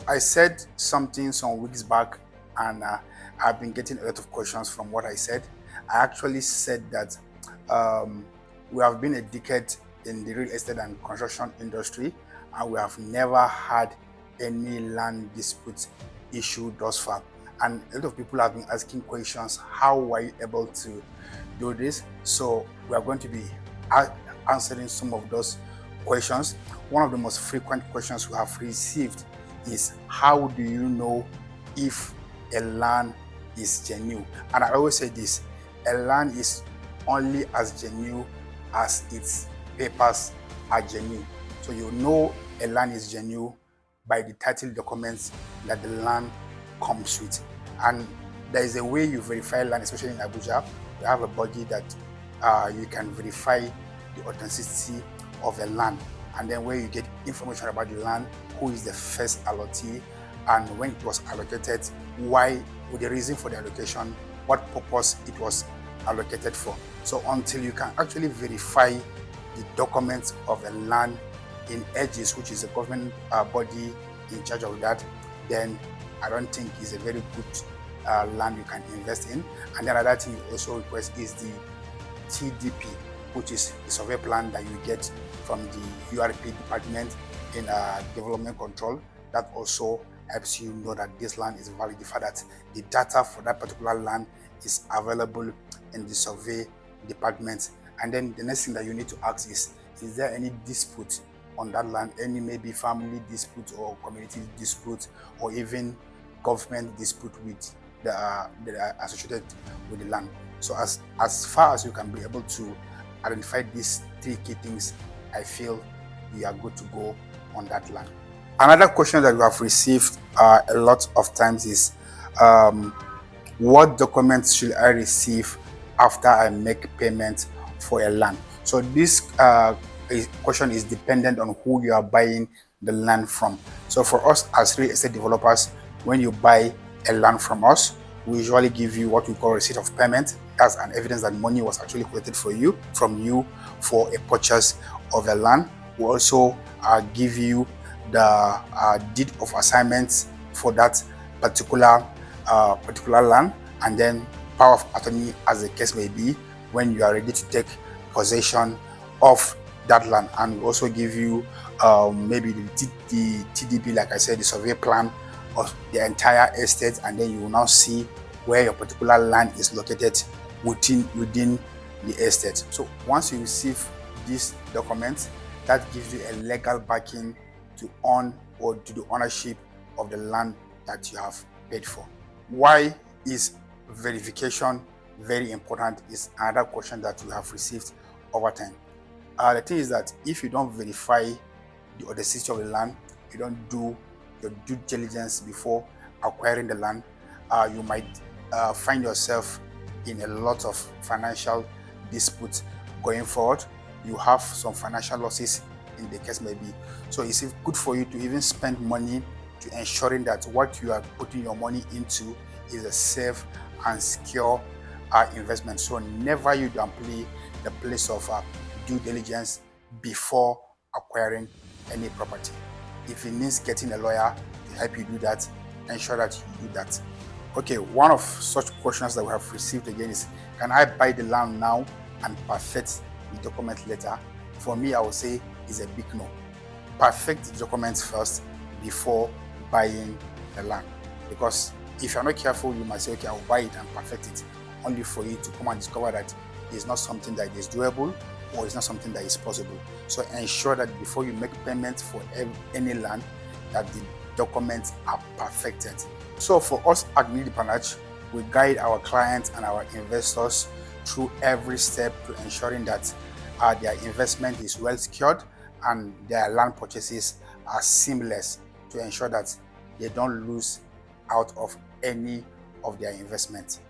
I said something some weeks back, and I've been getting a lot of questions from what I said. I actually said that um, we have been a decade in the real estate and construction industry, and we have never had any land dispute issue thus far. And a lot of people have been asking questions: how were you able to do this? So we are going to be answering some of those questions. One of the most frequent questions we have received is, how do you know if a land is genuine? And I always say this: a land is only as genuine as its papers are genuine. So you know a land is genuine by the title documents that the land comes with. And there is a way you verify land, especially in Abuja. We have a body that you can verify the authenticity of a land, and then where you get information about the land, who is the first allottee, and when it was allocated, why, with the reason for the allocation, what purpose it was allocated for. So until you can actually verify the documents of a land in Edges, which is a government body in charge of that, then I don't think it's a very good land you can invest in. And then another thing you also request is the TDP, which is the survey plan that you get from the URP department in development control. That also helps you know that this land is valid, the fact that the data for that particular land is available in the survey department. And then the next thing that you need to ask is there any dispute on that land, any maybe family dispute or community dispute or even government dispute with that are associated with the land. So as far as you can be able to identify these three key things, I feel you are good to go on that land. Another question that we have received a lot of times is, what documents should I receive after I make payment for a land? So this question is dependent on who you are buying the land from. So for us as real estate developers, when you buy a land from us, we usually give you what we call receipt of payment. That's an evidence that money was actually collected from you for a purchase of a land. We also give you the deed of assignment for that particular land, and then power of attorney, as the case may be, when you are ready to take possession of that land. And we also give you maybe the TDP, like I said, the survey plan of the entire estate, and then you will now see where your particular land is located within the estate. So once you receive these documents, that gives you a legal backing to own or to the ownership of the land that you have paid for. Why is verification very important is another question that we have received over time. The thing is that if you don't verify the authenticity of the land, you don't do your due diligence before acquiring the land, you might find yourself in a lot of financial disputes going forward. You have some financial losses in the case may be. So it's good for you to even spend money to ensuring that what you are putting your money into is a safe and secure investment. So never you downplay the place of due diligence before acquiring any property. If it means getting a lawyer to help you do that, ensure that you do that. Okay, one of such questions that we have received again is, can I buy the land now and perfect the document later? For me, I would say is a big no. Perfect the documents first before buying the land, because if you're not careful, you might say, okay, I'll buy it and perfect it, only for you to come and discover that it's not something that is doable or it's not something that is possible. So ensure that before you make payments for any land, that the documents are perfected. So for us at Panache, we guide our clients and our investors through every step to ensuring that their investment is well secured and their land purchases are seamless, to ensure that they don't lose out of any of their investment.